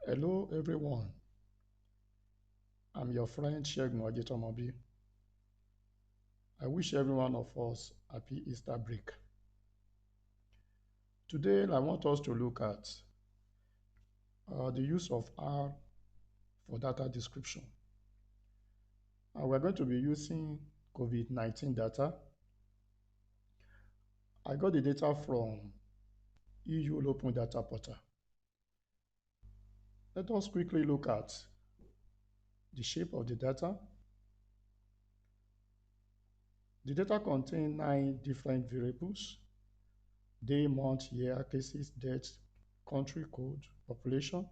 Hello everyone, I'm your friend Shegun Ojetomobi. I wish every one of us happy Easter break. Today I want us to look at the use of R for data description. We're going to be using COVID-19 data. I got the data from EU Open Data Portal. Let us quickly look at the shape of the data. The data contains 9 different variables: day, month, year, cases, date, country code, population,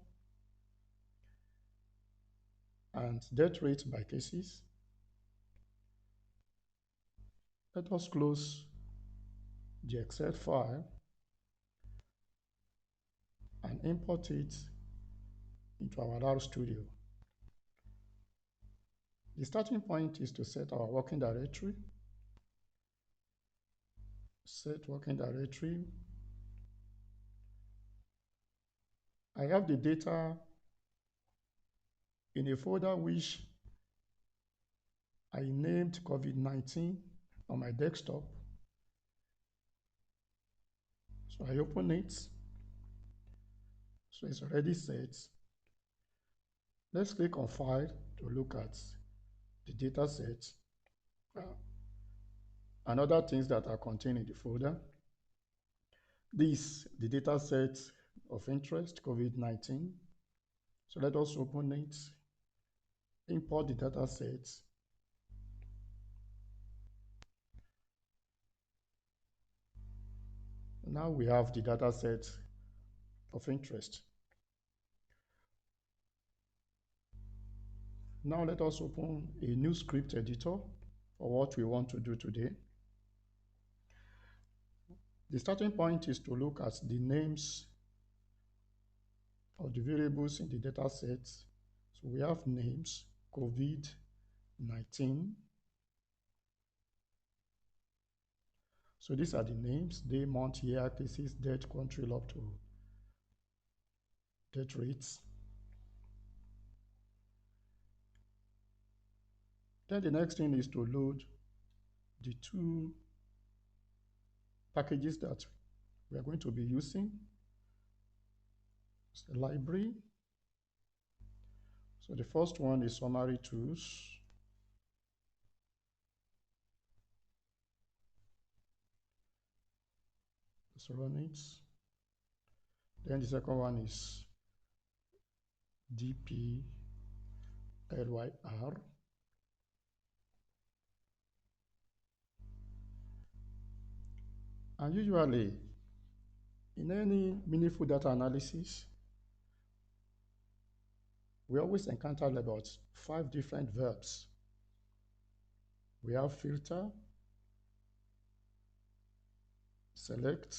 and death rate by cases. Let us close the Excel file and import it into our R Studio. The starting point is to set our working directory. Set working directory. I have the data in a folder which I named COVID-19 on my desktop. So I open it. So it's already set. Let's click on File to look at the data set and other things that are contained in the folder. This, the data set of interest, COVID-19. So let us open it, import the data set. Now we have the data set of interest. Now let us open a new script editor for what we want to do today. The starting point is to look at the names of the variables in the data set. So we have names, COVID-19. So these are the names: day, month, year, cases, date, country, up to death rates. Then the next thing is to load the 2 packages that we are going to be using. It's the library. So the first one is summarytools. Let's run it. Then the second one is dplyr. And usually, in any meaningful data analysis, we always encounter about 5 different verbs. We have filter, select,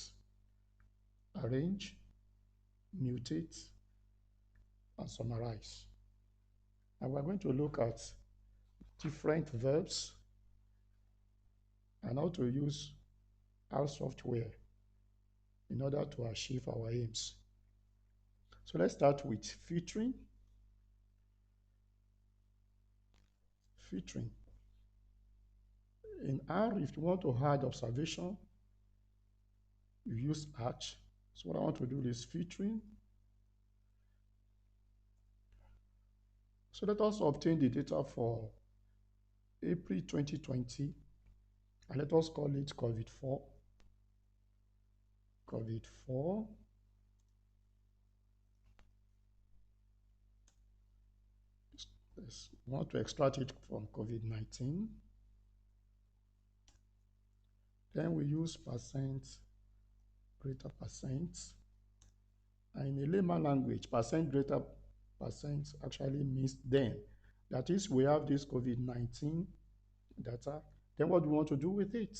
arrange, mutate, and summarize. And we're going to look at different verbs and how to use our software in order to achieve our aims. So let's start with filtering. Filtering. In R, if you want to add observation, you use arch. So what I want to do is filtering. So let us obtain the data for April 2020, and let us call it COVID-4. COVID-4. We want to extract it from COVID-19. Then we use percent, greater percent. And in a layman language, percent greater percent actually means then. That is, we have this COVID-19 data. Then what do we want to do with it?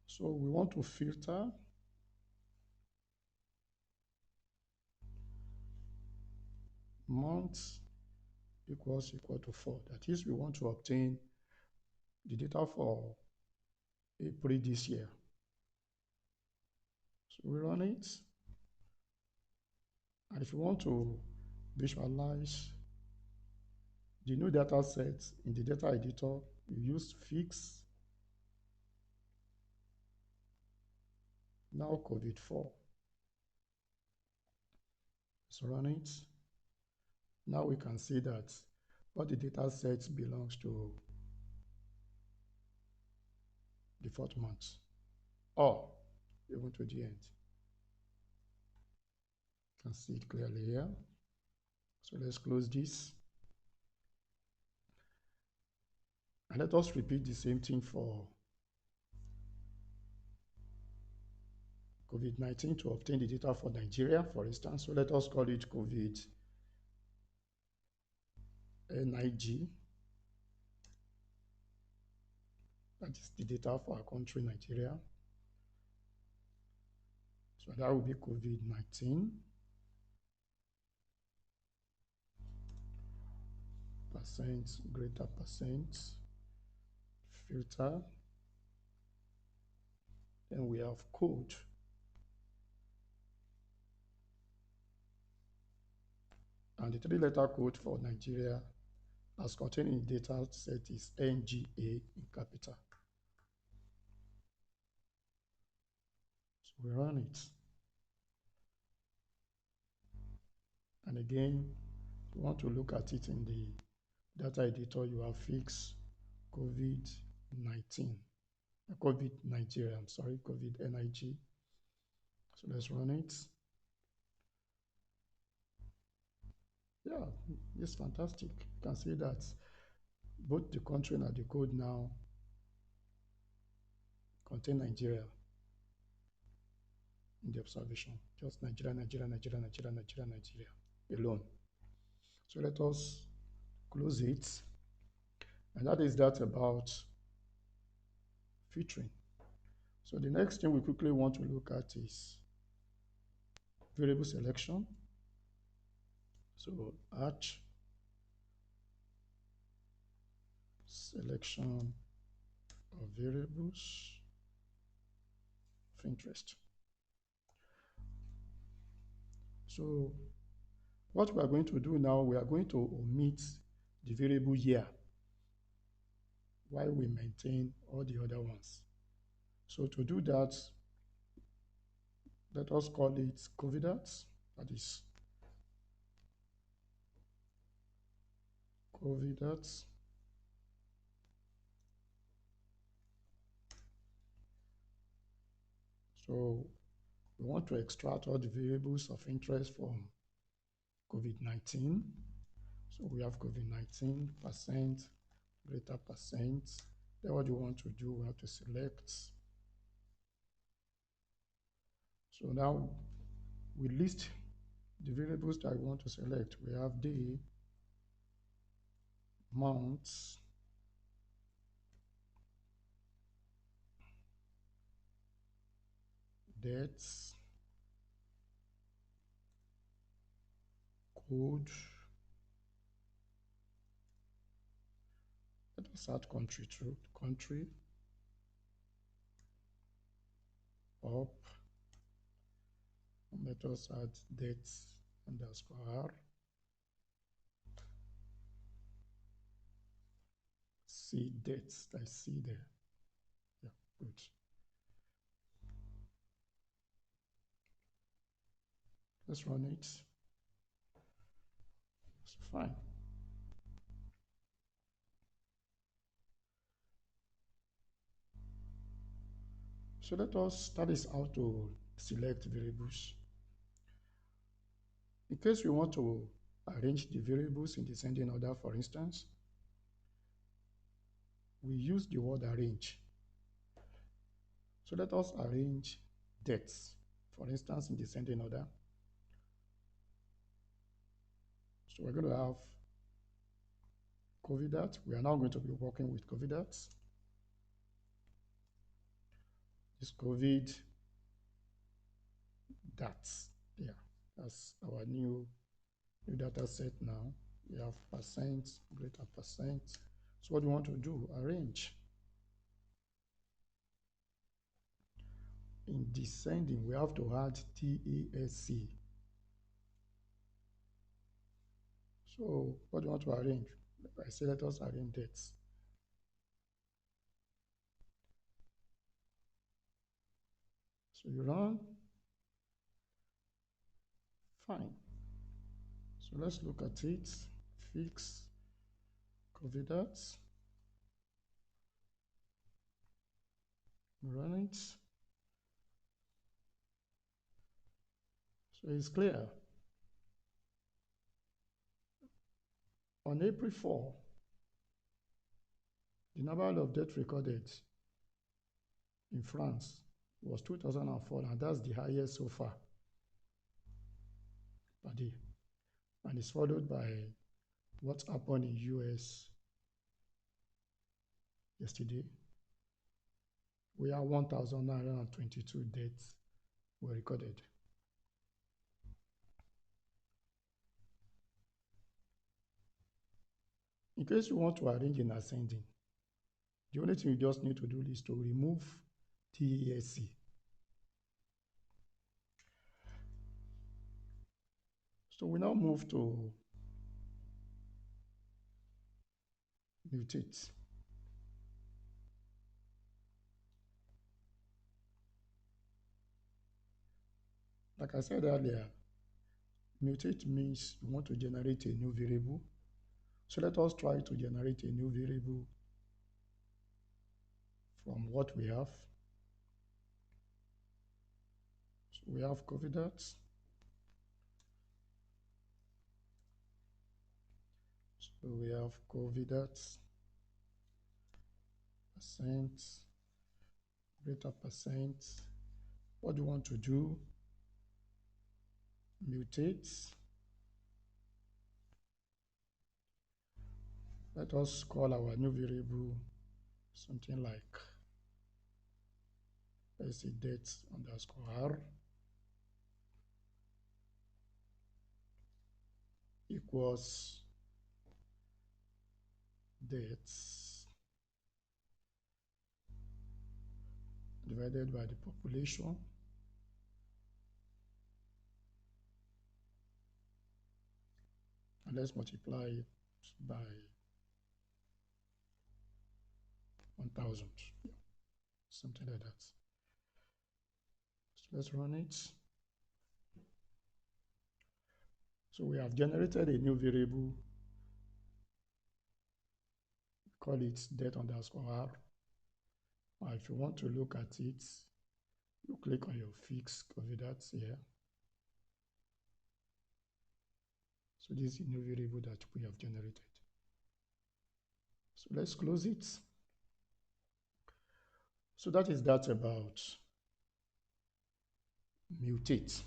So we want to filter months equal to 4. That is, we want to obtain the data for April this year. So we run it. And if you want to visualize the new data set in the data editor, you use fix, now COVID-4. Let's run it. Now we can see that all the data sets belongs to the 4th month, or even to the end. You can see it clearly here. So let's close this. And let us repeat the same thing for COVID-19 to obtain the data for Nigeria, for instance. So let us call it COVID-NIG. That is the data for our country, Nigeria. So that will be COVID-19. Percent, greater percent, filter. Then we have code. And the 3-letter code for Nigeria as contained in the data set is NGA in capital. So we run it. And again, you want to look at it in the data editor, you have fixed COVID-19. COVID Nigeria, I'm sorry, COVID-NIG. So let's run it. Yeah, it's fantastic. You can see that both the country and the code now contain Nigeria in the observation. Just Nigeria, Nigeria, Nigeria, Nigeria, Nigeria, Nigeria alone. So let us close it. And that is that about filtering. So the next thing we quickly want to look at is variable selection. So arch selection of variables of interest. So what we are going to do now, we are going to omit the variable year while we maintain all the other ones. So to do that, let us call it COVID-dat. That is COVID-dat. So we want to extract all the variables of interest from COVID-19. So we have COVID-19, percent, greater percent. Then what you want to do, we have to select. So now we list the variables that we want to select. We have day, month, dates, code. Let us add country to country, up. And let us add dates _r. See dates, I see there. Yeah, good. Let's run it. It's fine. So let us, that is how to select variables. In case we want to arrange the variables in descending order, for instance, we use the word arrange. So let us arrange dates, for instance, in descending order. So we're going to have COVID-dat. We are now going to be working with COVID-dat. This COVID-dat. Yeah, that's our new data set now. We have percent, greater percent. So what do you want to do? Arrange. In descending, we have to add TASC. So what do you want to arrange? I say let us arrange dates. So you run, fine. So let's look at it. Fix COVID that. Run it. So it's clear. On April 4, the number of deaths recorded in France was 2004, and that's the highest so far per day. And it's followed by what happened in US yesterday, where 1,922 deaths were recorded. In case you want to arrange in ascending, the only thing you just need to do is to remove TASC. So we now move to mutate. Like I said earlier, mutate means you want to generate a new variable. So let us try to generate a new variable from what we have. So we have COVID. So we have COVID percent, greater percent. What do you want to do? Mutate. Let us call our new variable something like, let's say date underscore R equals dates divided by the population and let's multiply it by 1,000, something like that. So let's run it. So we have generated a new variable, call it date underscore R. Now if you want to look at it, you click on your fix COVID here. So this is a new variable that we have generated. So let's close it. So that is that about mutate.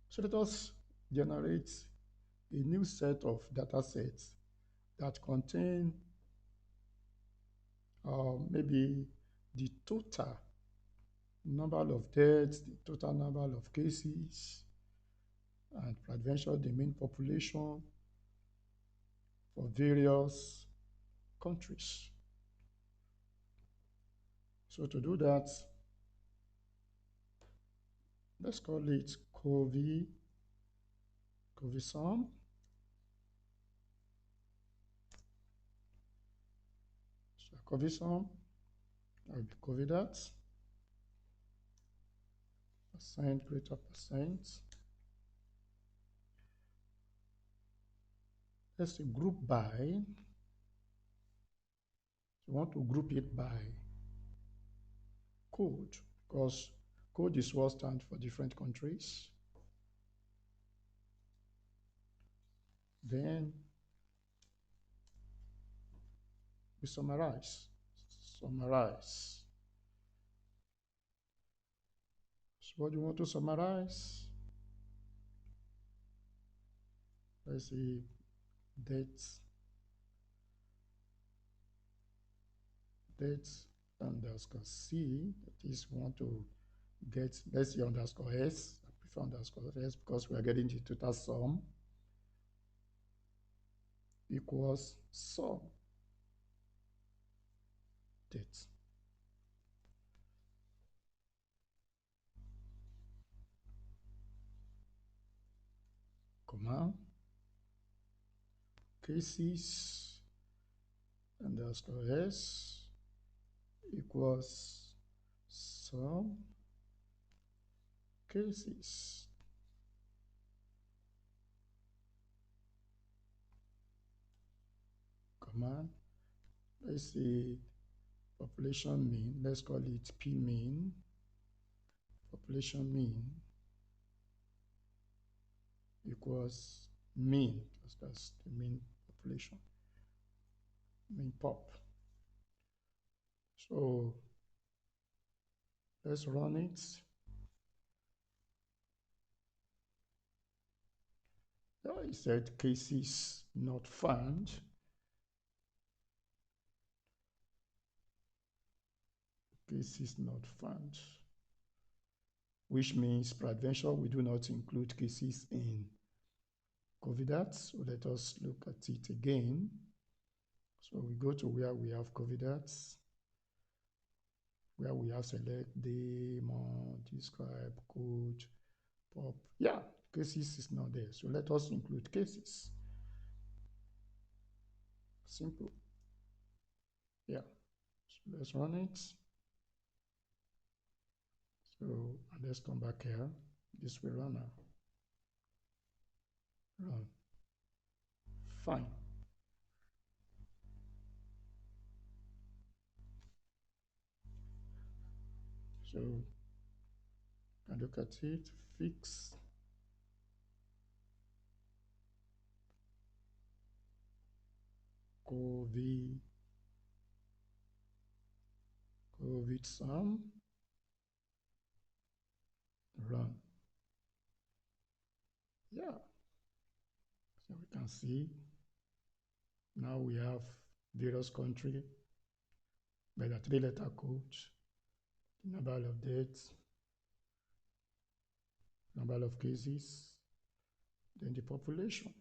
So let us generate a new set of data sets that contain maybe the total number of deaths, the total number of cases, and peradventure the mean population for various countries. So to do that, let's call it COVID-sum. So COVID-sum will be COVID percent greater percent. Let's say group by. You want to group it by code because code is what stands for different countries. Then we summarize. Summarize. So what do you want to summarize? Let's see, date underscore C. That is, we want to get, let's see, underscore S. I prefer underscore S because we are getting the total sum equals sum date. comma, cases, underscore s equals some cases. Comma, let's say population mean, let's call it P mean, population mean equals mean, that's the mean population, mean pop. So let's run it. It said cases not found. Cases not found, which means peradventure we do not include cases in COVID. So let us look at it again. So we go to where we have COVID, where we have select, day, month, describe, code, pop. Yeah, cases is not there. So let us include cases. Simple. Yeah. So let's run it. So let's come back here. This will run now. Run. Fine. So I look at it, fix. COVID sum, run. Yeah. So we can see now we have various country by the 3-letter code, number of deaths, number of cases, then the population.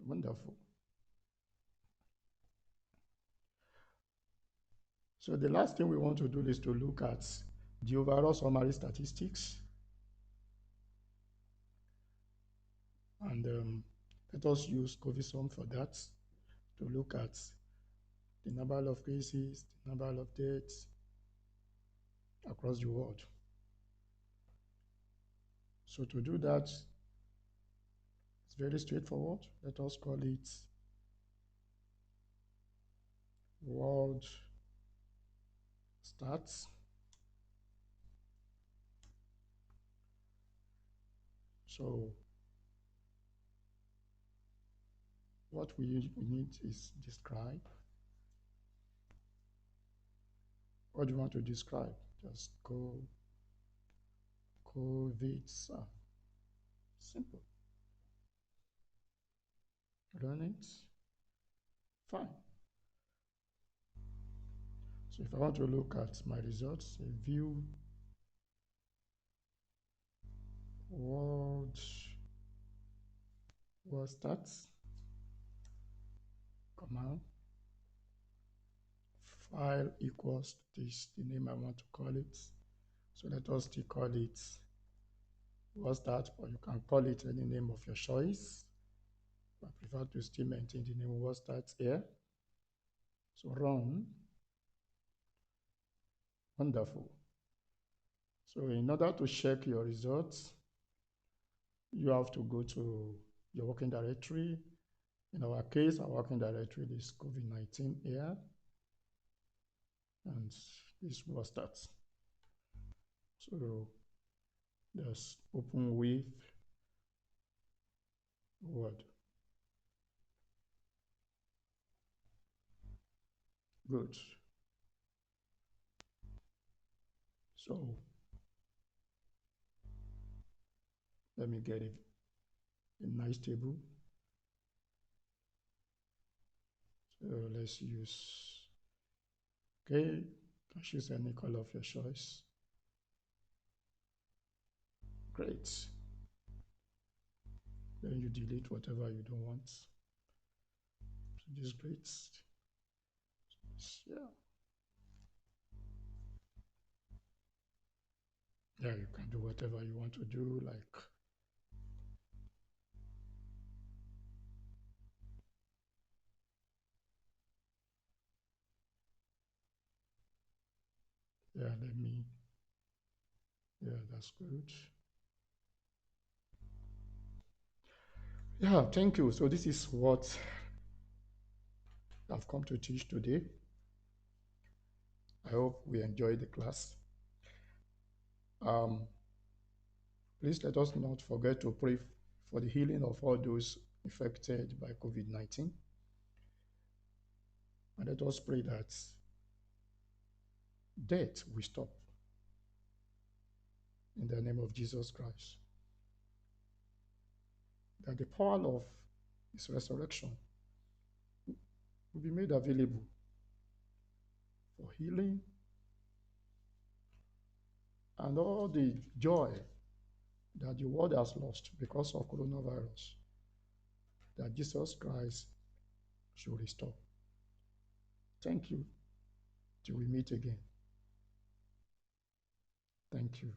Wonderful. So the last thing we want to do is to look at the overall summary statistics. And let us use COVID sum for that, to look at the number of cases, the number of deaths across the world. So to do that, it's very straightforward. Let us call it world stats. So what we need is describe. What do you want to describe? Just go COVID sum. Simple. Run it. Fine. So if I want to look at my results, view world stats, command, file equals this, the name I want to call it. So let us still call it world stats, or you can call it any name of your choice. I prefer to still maintain the name world stats here. So run. Wonderful. So in order to check your results, you have to go to your working directory. In our case, our working directory is COVID-19 here, and this was that. So just open with Word. Good. So let me get a nice table. So let's use, okay, you can choose any color of your choice. Great. Then you delete whatever you don't want. So this is great. Yeah. Yeah, you can do whatever you want to do, like Yeah, that's good. Yeah, thank you. So this is what I've come to teach today. I hope we enjoyed the class. Um, Please let us not forget to pray for the healing of all those affected by COVID-19. And let us pray that death will stop in the name of Jesus Christ. That the power of his resurrection will be made available for healing and all the joy that the world has lost because of coronavirus, that Jesus Christ should restore. Thank you till we meet again. Thank you.